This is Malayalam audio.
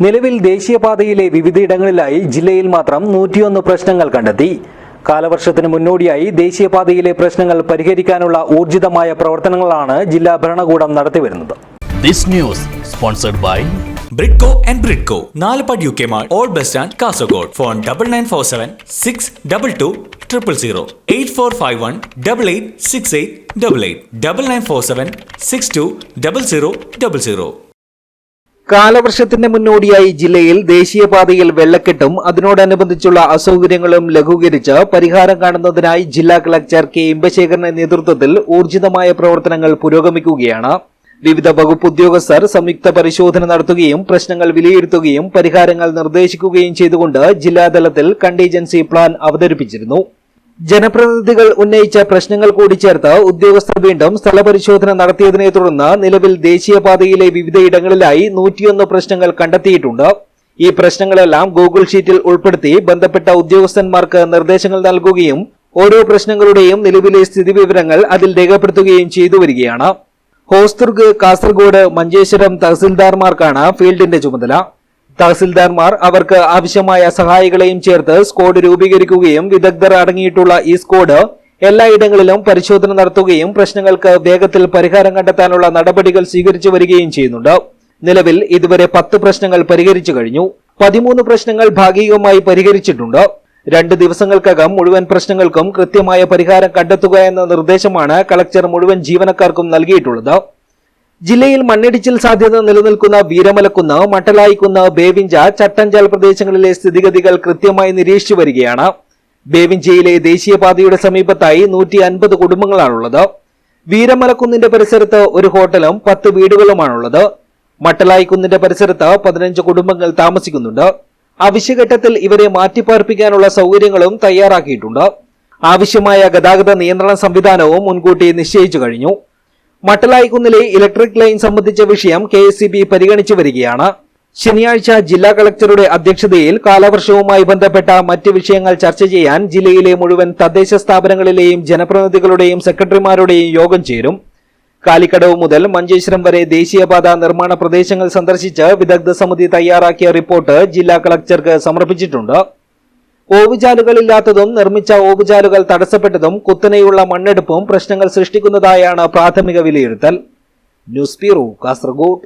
നിലവിൽ ദേശീയപാതയിലെ വിവിധയിടങ്ങളിലായി ജില്ലയിൽ മാത്രം 101 പ്രശ്നങ്ങൾ കണ്ടെത്തി. കാലവർഷത്തിന് മുന്നോടിയായി ദേശീയപാതയിലെ പ്രശ്നങ്ങൾ പരിഹരിക്കാനുള്ള ഊർജിതമായ പ്രവർത്തനങ്ങളാണ് ജില്ലാ ഭരണകൂടം നടത്തിവരുന്നത്. This news sponsored by Britco and Britco, Nalapad UK Mart, Old Bus Stand, Kasaragod. Phone 9947 622 000 8451 886888 9947 62 0000. കാലവർഷത്തിന്റെ മുന്നോടിയായി ജില്ലയിൽ ദേശീയപാതയിൽ വെള്ളക്കെട്ടും അതിനോടനുബന്ധിച്ചുള്ള അസൗകര്യങ്ങളും ലഘൂകരിച്ച് പരിഹാരം കാണുന്നതിനായി ജില്ലാ കളക്ടർ കെ ഇമ്പശേഖരന്റെ നേതൃത്വത്തിൽ ഊർജിതമായ പ്രവർത്തനങ്ങൾ പുരോഗമിക്കുകയാണ്. വിവിധ വകുപ്പ് ഉദ്യോഗസ്ഥർ സംയുക്ത പരിശോധന നടത്തുകയും പ്രശ്നങ്ങൾ വിലയിരുത്തുകയും പരിഹാരങ്ങൾ നിർദ്ദേശിക്കുകയും ചെയ്തുകൊണ്ട് ജില്ലാതലത്തിൽ കണ്ടീജൻസി പ്ലാൻ അവതരിപ്പിച്ചിരുന്നു. ജനപ്രതിനിധികൾ ഉന്നയിച്ച പ്രശ്നങ്ങൾ കൂടി ചേർത്ത് ഉദ്യോഗസ്ഥർ വീണ്ടും സ്ഥലപരിശോധന നടത്തിയതിനെ തുടർന്ന് നിലവിൽ ദേശീയപാതയിലെ വിവിധയിടങ്ങളിലായി 101 പ്രശ്നങ്ങൾ കണ്ടെത്തിയിട്ടുണ്ട്. ഈ പ്രശ്നങ്ങളെല്ലാം ഗൂഗിൾ ഷീറ്റിൽ ഉൾപ്പെടുത്തി ബന്ധപ്പെട്ട ഉദ്യോഗസ്ഥന്മാർക്ക് നിർദ്ദേശങ്ങൾ നൽകുകയും ഓരോ പ്രശ്നങ്ങളുടെയും നിലവിലെ സ്ഥിതിവിവരങ്ങൾ അതിൽ രേഖപ്പെടുത്തുകയും ചെയ്തു വരികയാണ്. ഹോസ്ദുർഗ്, കാസർഗോഡ്, മഞ്ചേശ്വരം തഹസിൽദാർമാർക്കാണ് ഫീൽഡിന്റെ ചുമതല. തഹസിൽദാർമാർ അവർക്ക് ആവശ്യമായ സഹായികളെയും ചേർത്ത് സ്ക്വാഡ് രൂപീകരിക്കുകയും വിദഗ്ധർ അടങ്ങിയിട്ടുള്ള ഈ സ്ക്വാഡ് എല്ലായിടങ്ങളിലും പരിശോധന നടത്തുകയും പ്രശ്നങ്ങൾക്ക് വേഗത്തിൽ പരിഹാരം കണ്ടെത്താനുള്ള നടപടികൾ സ്വീകരിച്ചു വരികയും ചെയ്യുന്നുണ്ട്. നിലവിൽ ഇതുവരെ 10 പ്രശ്നങ്ങൾ പരിഹരിച്ചു കഴിഞ്ഞു. 13 പ്രശ്നങ്ങൾ ഭാഗികമായി പരിഹരിച്ചിട്ടുണ്ട്. 2 ദിവസങ്ങൾക്കകം മുഴുവൻ പ്രശ്നങ്ങൾക്കും കൃത്യമായ പരിഹാരം കണ്ടെത്തുക എന്ന നിർദ്ദേശമാണ് കളക്ടർ മുഴുവൻ ജീവനക്കാർക്കും നൽകിയിട്ടുള്ളത്. ജില്ലയിൽ മണ്ണിടിച്ചിൽ സാധ്യത നിലനിൽക്കുന്ന വീരമലക്കുന്ന്, മട്ടലായിക്കുന്ന്, ബേവിഞ്ച, ചട്ടഞ്ചാൽ പ്രദേശങ്ങളിലെ സ്ഥിതിഗതികൾ കൃത്യമായി നിരീക്ഷിച്ചു വരികയാണ്. ബേവിഞ്ചയിലെ ദേശീയപാതയുടെ സമീപത്തായി 150 കുടുംബങ്ങളാണുള്ളത്. വീരമലക്കുന്നിന്റെ പരിസരത്ത് ഒരു ഹോട്ടലും 10 വീടുകളുമാണുള്ളത്. മട്ടലായിക്കുന്നിന്റെ പരിസരത്ത് 15 കുടുംബങ്ങൾ താമസിക്കുന്നുണ്ട്. ആവശ്യഘട്ടത്തിൽ ഇവരെ മാറ്റിപ്പാർപ്പിക്കാനുള്ള സൗകര്യങ്ങളും തയ്യാറാക്കിയിട്ടുണ്ട്. ആവശ്യമായ ഗതാഗത നിയന്ത്രണ സംവിധാനവും മുൻകൂട്ടി നിശ്ചയിച്ചു കഴിഞ്ഞു. മട്ടലായിക്കുന്നിലെ ഇലക്ട്രിക് ലൈൻ സംബന്ധിച്ച വിഷയം KSEB പരിഗണിച്ചു വരികയാണ്. ശനിയാഴ്ച ജില്ലാ കളക്ടറുടെ അധ്യക്ഷതയിൽ കാലവർഷവുമായി ബന്ധപ്പെട്ട മറ്റ് വിഷയങ്ങൾ ചർച്ച ചെയ്യാൻ ജില്ലയിലെ മുഴുവൻ തദ്ദേശ സ്ഥാപനങ്ങളിലെയും ജനപ്രതിനിധികളുടെയും സെക്രട്ടറിമാരുടെയും യോഗം ചേരും. കാലിക്കടവ് മുതൽ മഞ്ചേശ്വരം വരെ ദേശീയപാത നിർമ്മാണ പ്രദേശങ്ങൾ സന്ദർശിച്ച് വിദഗ്ധ സമിതി തയ്യാറാക്കിയ റിപ്പോർട്ട് ജില്ലാ കളക്ടർക്ക് സമർപ്പിച്ചിട്ടുണ്ട്. ഓവുചാലുകളില്ലാത്തതും നിർമ്മിച്ച ഓവുചാലുകൾ തടസ്സപ്പെട്ടതും കുത്തനെയുള്ള മണ്ണെടുപ്പും പ്രശ്നങ്ങൾ സൃഷ്ടിക്കുന്നതായാണ് പ്രാഥമിക വിലയിരുത്തൽ. News bureau, Kasaragod.